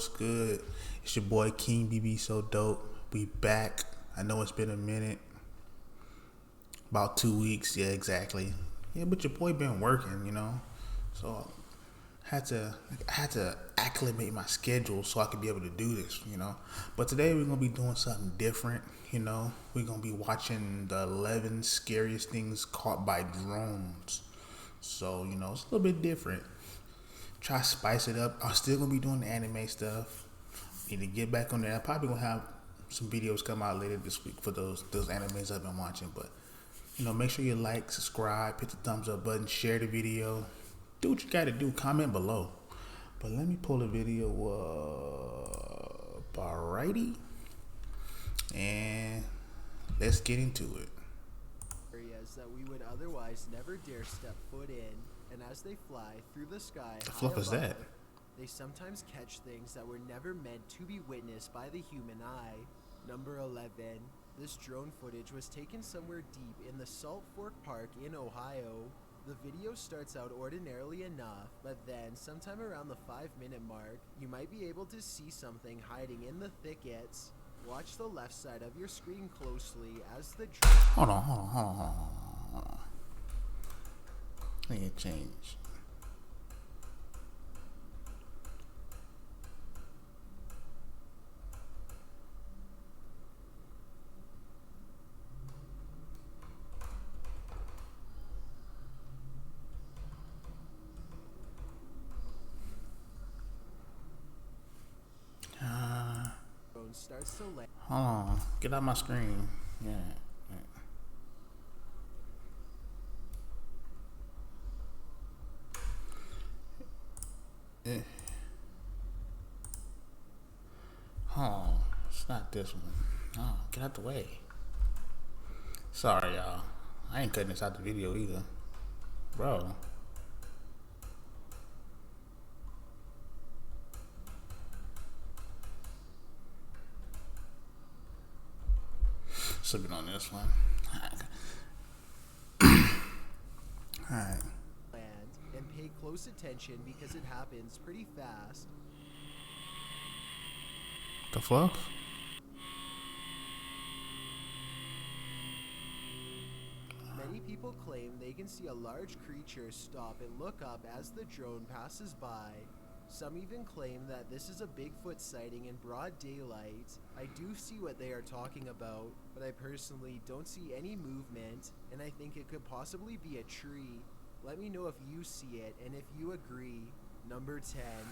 what's good? It's your boy King BB So Dope. We back. I know it's been a minute. About 2 weeks, yeah, exactly. Yeah, but your boy been working, So I had to acclimate my schedule so I could be able to do this. But today we're gonna be doing something different. We're gonna be watching the 11 scariest things caught by drones. So, it's a little bit different. Try to spice it up. I'm still gonna be doing the anime stuff. Need to get back on there. I'm probably gonna have some videos come out later this week for those animes I've been watching. But make sure you like, subscribe, hit the thumbs up button, share the video. Do what you gotta do. Comment below. But let me pull the video up. Alrighty, and let's get into it. Areas that we would otherwise never dare step foot in, and as they fly through the sky, The fluff is that? They sometimes catch things that were never meant to be witnessed by the human eye. Number 11. This drone footage was taken somewhere deep in the Salt Fork Park in Ohio. The video starts out ordinarily enough, but then sometime around the 5-minute mark, you might be able to see something hiding in the thickets. Watch the left side of your screen closely as the drone... Hold on. I need to change. starts to land. Hold on. Get out my screen. Yeah. Oh, it's not this one. Oh, get out the way. Sorry, y'all. I ain't cutting this out the video either. Bro. Slipping on this one. Alright. And pay close attention because it happens pretty fast. The fluff? Many people claim they can see a large creature stop and look up as the drone passes by. Some even claim that this is a Bigfoot sighting in broad daylight. I do see what they are talking about, but I personally don't see any movement, and I think it could possibly be a tree. Let me know if you see it and if you agree. Number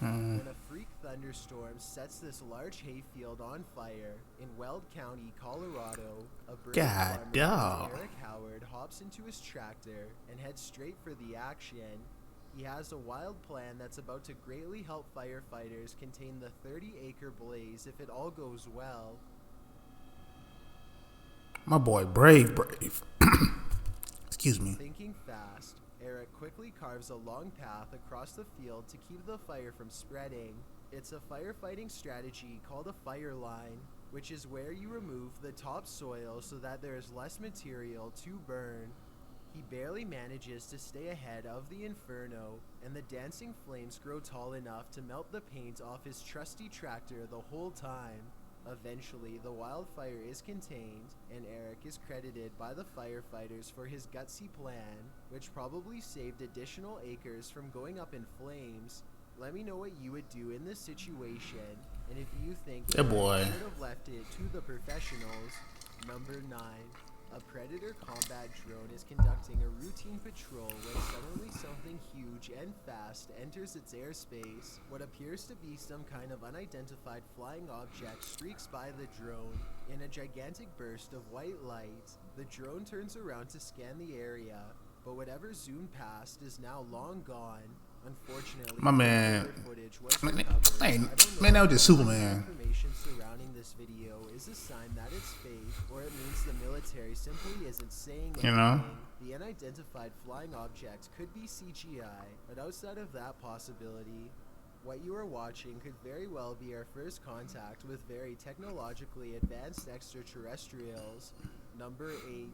10. When a freak thunderstorm sets this large hayfield on fire in Weld County, Colorado, a bird farmer named Eric Howard hops into his tractor and heads straight for the action. He has a wild plan that's about to greatly help firefighters contain the 30-acre blaze if it all goes well. My boy, brave. Excuse me. Thinking fast, Eric quickly carves a long path across the field to keep the fire from spreading. It's a firefighting strategy called a fire line, which is where you remove the topsoil so that there is less material to burn. He barely manages to stay ahead of the inferno, and the dancing flames grow tall enough to melt the paint off his trusty tractor the whole time. Eventually, the wildfire is contained, and Eric is credited by the firefighters for his gutsy plan, which probably saved additional acres from going up in flames. Let me know what you would do in this situation, and if you think you should have left it to the professionals. Number 9. A Predator combat drone is conducting a routine patrol when suddenly something huge and fast enters its airspace. What appears to be some kind of unidentified flying object streaks by the drone. In a gigantic burst of white light, the drone turns around to scan the area, but whatever zoomed past is now long gone. Unfortunately, my man, footage was man, that was just Superman. Information surrounding this video is a sign that it's fake, or it means the military simply isn't saying anything. The unidentified flying object could be CGI, but outside of that possibility, what you are watching could very well be our first contact with very technologically advanced extraterrestrials. Number 8.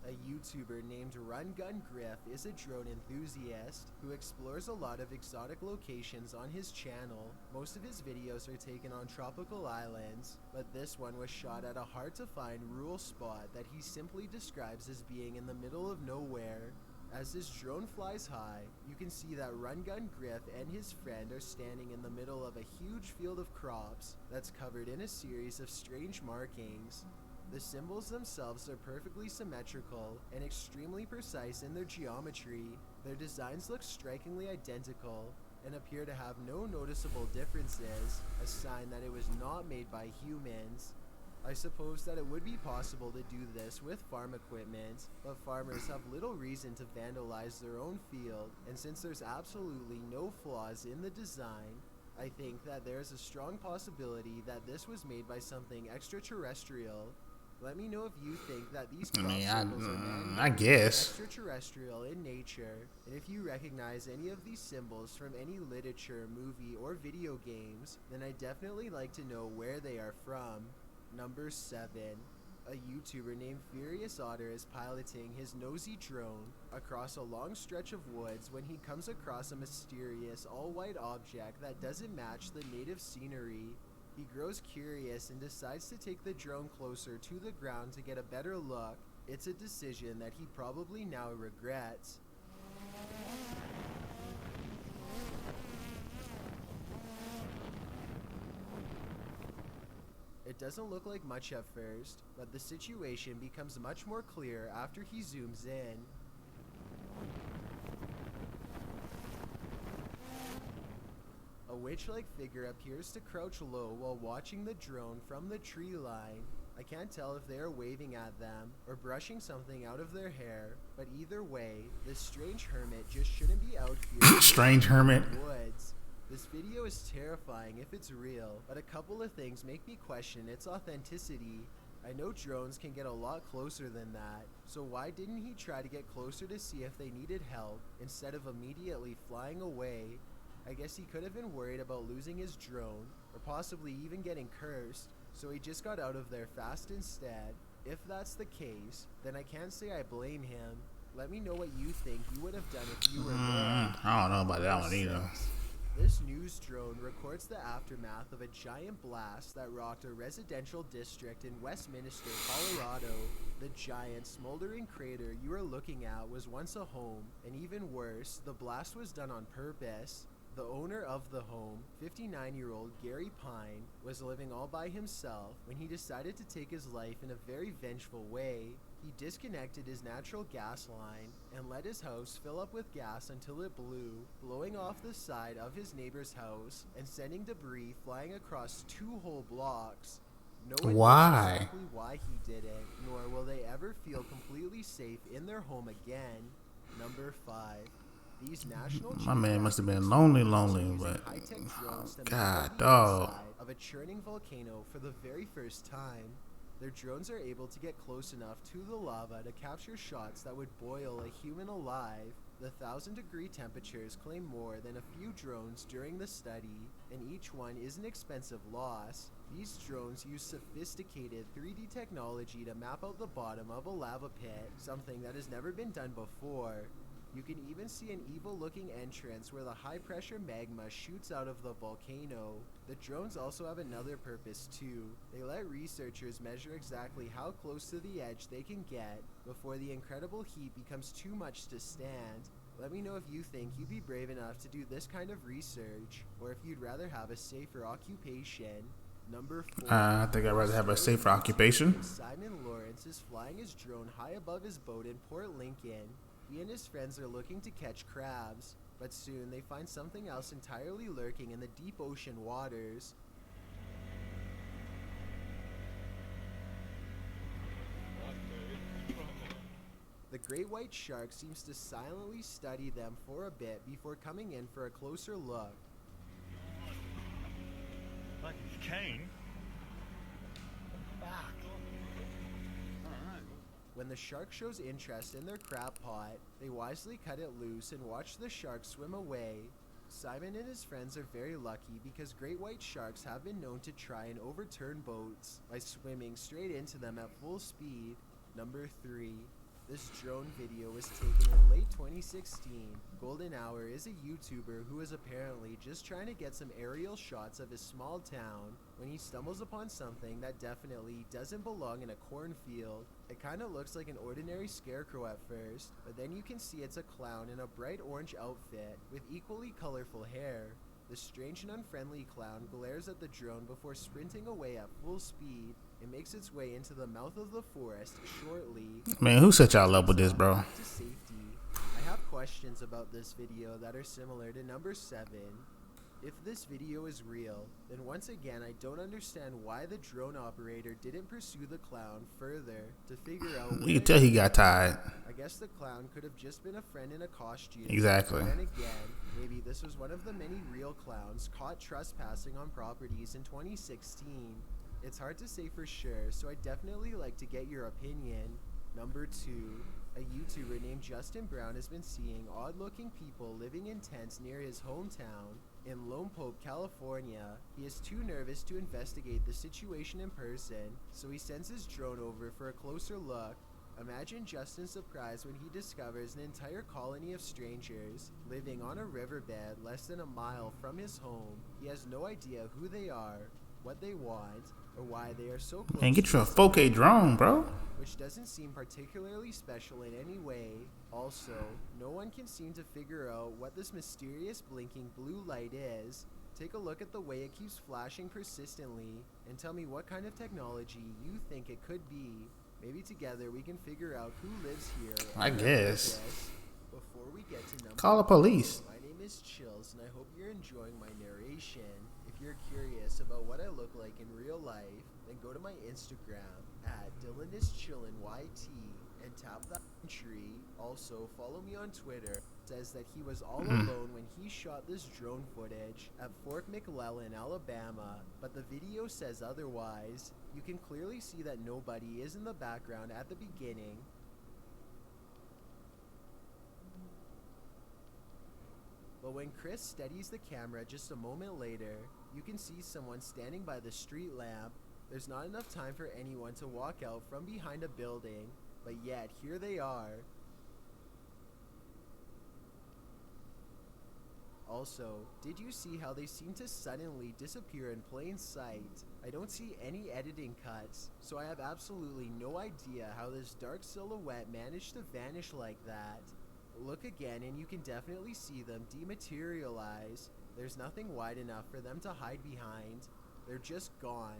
A YouTuber named Run Gun Griff is a drone enthusiast who explores a lot of exotic locations on his channel. Most of his videos are taken on tropical islands, but this one was shot at a hard-to-find rural spot that he simply describes as being in the middle of nowhere. As his drone flies high, you can see that Run Gun Griff and his friend are standing in the middle of a huge field of crops that's covered in a series of strange markings. The symbols themselves are perfectly symmetrical and extremely precise in their geometry. Their designs look strikingly identical and appear to have no noticeable differences, a sign that it was not made by humans. I suppose that it would be possible to do this with farm equipment, but farmers have little reason to vandalize their own field, and since there's absolutely no flaws in the design, I think that there's a strong possibility that this was made by something extraterrestrial. Let me know if you think that these crop circles are man-made I guess. extraterrestrial in nature, and if you recognize any of these symbols from any literature, movie, or video games, then I'd definitely like to know where they are from. Number 7. A YouTuber named Furious Otter is piloting his nosy drone across a long stretch of woods when he comes across a mysterious all-white object that doesn't match the native scenery. He grows curious and decides to take the drone closer to the ground to get a better look. It's a decision that he probably now regrets. It doesn't look like much at first, but the situation becomes much more clear after he zooms in. A witch-like figure appears to crouch low while watching the drone from the tree line. I can't tell if they are waving at them or brushing something out of their hair, but either way, this strange hermit just shouldn't be out here Strange hermit. in the woods. This video is terrifying if it's real, but a couple of things make me question its authenticity. I know drones can get a lot closer than that, so why didn't he try to get closer to see if they needed help instead of immediately flying away? I guess he could have been worried about losing his drone, or possibly even getting cursed, so he just got out of there fast instead. If that's the case, then I can't say I blame him. Let me know what you think you would have done if you were there. I don't know about that one either. This news drone records the aftermath of a giant blast that rocked a residential district in Westminster, Colorado. The giant, smoldering crater you are looking at was once a home, and even worse, the blast was done on purpose. The owner of the home, 59-year-old Gary Pine, was living all by himself when he decided to take his life in a very vengeful way. He disconnected his natural gas line and let his house fill up with gas until it blew, blowing off the side of his neighbor's house and sending debris flying across 2 whole blocks. No one knows exactly why he did it, nor will they ever feel completely safe in their home again. Number 5. These national My man must have been lonely, but God, dog. Of a churning volcano for the very first time. Their drones are able to get close enough to the lava to capture shots that would boil a human alive. The 1,000-degree temperatures claim more than a few drones during the study, and each one is an expensive loss. These drones use sophisticated 3D technology to map out the bottom of a lava pit, something that has never been done before. You can even see an evil-looking entrance where the high-pressure magma shoots out of the volcano. The drones also have another purpose too. They let researchers measure exactly how close to the edge they can get before the incredible heat becomes too much to stand. Let me know if you think you'd be brave enough to do this kind of research, or if you'd rather have a safer occupation. Number 4. I think I'd rather have a safer occupation. Simon Lawrence is flying his drone high above his boat in Port Lincoln. He and his friends are looking to catch crabs, but soon they find something else entirely lurking in the deep ocean waters. The great white shark seems to silently study them for a bit before coming in for a closer look. Like he's keen. When the shark shows interest in their crab pot, they wisely cut it loose and watch the shark swim away. Simon and his friends are very lucky because great white sharks have been known to try and overturn boats by swimming straight into them at full speed. Number 3. This drone video was taken in late 2016. Golden Hour is a YouTuber who is apparently just trying to get some aerial shots of his small town when he stumbles upon something that definitely doesn't belong in a cornfield. It kinda looks like an ordinary scarecrow at first, but then you can see it's a clown in a bright orange outfit with equally colorful hair. The strange and unfriendly clown glares at the drone before sprinting away at full speed. It makes its way into the mouth of the forest shortly. Man, who set y'all up with this, bro? To safety. I have questions about this video that are similar to number 7. If this video is real, then once again I don't understand why the drone operator didn't pursue the clown further to figure out. You can tell he got tired. I guess the clown could have just been a friend in a costume. Exactly. And again, maybe this was one of the many real clowns caught trespassing on properties in 2016. It's hard to say for sure, so I'd definitely like to get your opinion. Number 2. A YouTuber named Justin Brown has been seeing odd-looking people living in tents near his hometown in Lone Pope, California. He is too nervous to investigate the situation in person, so he sends his drone over for a closer look. Imagine Justin's surprise when he discovers an entire colony of strangers living on a riverbed less than a mile from his home. He has no idea who they are, what they want, or why they are so close. Man, get you a 4K drone, bro. Which doesn't seem particularly special in any way. Also, no one can seem to figure out what this mysterious blinking blue light is. Take a look at the way it keeps flashing persistently, and tell me what kind of technology you think it could be. Maybe together we can figure out who lives here. I guess. Before we get to number Call the police. My name is Chills, and I hope you're enjoying my narration. If you're curious about what I look like in real life, then go to my Instagram at DylanIsChillinYT and tap that tree. Also, follow me on Twitter. It says that he was all alone when he shot this drone footage at Fort McClellan, Alabama, but the video says otherwise. You can clearly see that nobody is in the background at the beginning. But when Chris steadies the camera just a moment later, you can see someone standing by the street lamp. There's not enough time for anyone to walk out from behind a building, but yet here they are. Also, did you see how they seem to suddenly disappear in plain sight? I don't see any editing cuts, so I have absolutely no idea how this dark silhouette managed to vanish like that. Look again and you can definitely see them dematerialize. There's nothing wide enough for them to hide behind. They're just gone.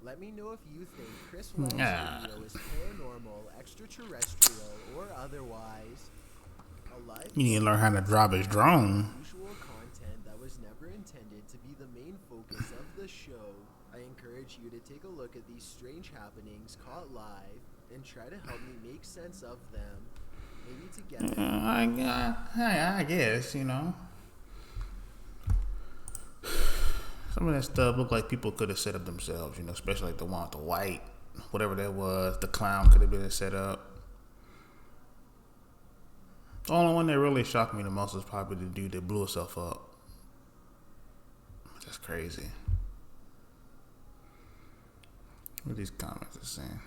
Let me know if you think Chris Wong's video is paranormal, extraterrestrial, or otherwise. You need to learn how to drop his drone. Usual content that was never intended to be the main focus of the show. I encourage you to take a look at these strange happenings caught live and try to help me make sense of them. Maybe together. I guess, you know. Some of that stuff looked like people could have set up themselves, you know, especially like the one with the white, whatever that was. The clown could have been set up. The only one that really shocked me the most was probably the dude that blew himself up. That's crazy. What these comments are saying.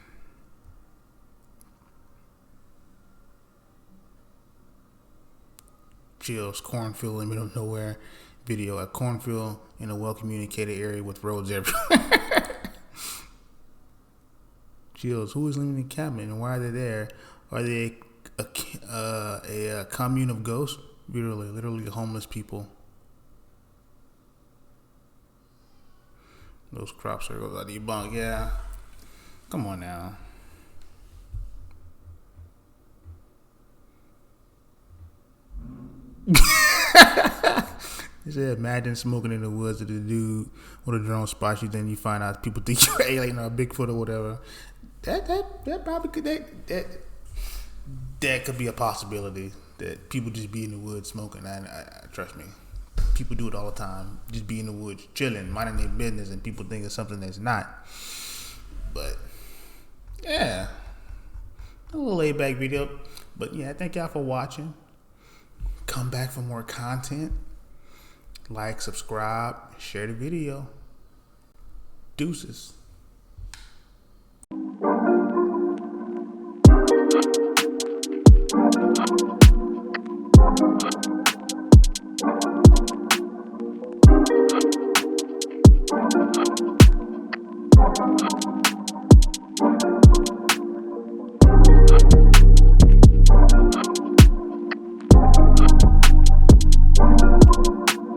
Chills, cornfield in the middle of nowhere. Video at cornfield in a well-communicated area with roads everywhere. Chills, who is living in the cabin and why are they there? Are they a commune of ghosts? Literally homeless people. Those crop circles are debunked. Yeah, come on now. He said, imagine smoking in the woods with a dude with a drone spots you, then you find out people think you're an alien or a Bigfoot or whatever. That probably could that could be a possibility that people just be in the woods smoking. I trust me, people do it all the time. Just be in the woods chilling, minding their business, and people think it's something that's not. But yeah, a little laid back video. But yeah, thank y'all for watching. Come back for more content. Like, subscribe, share the video. Deuces.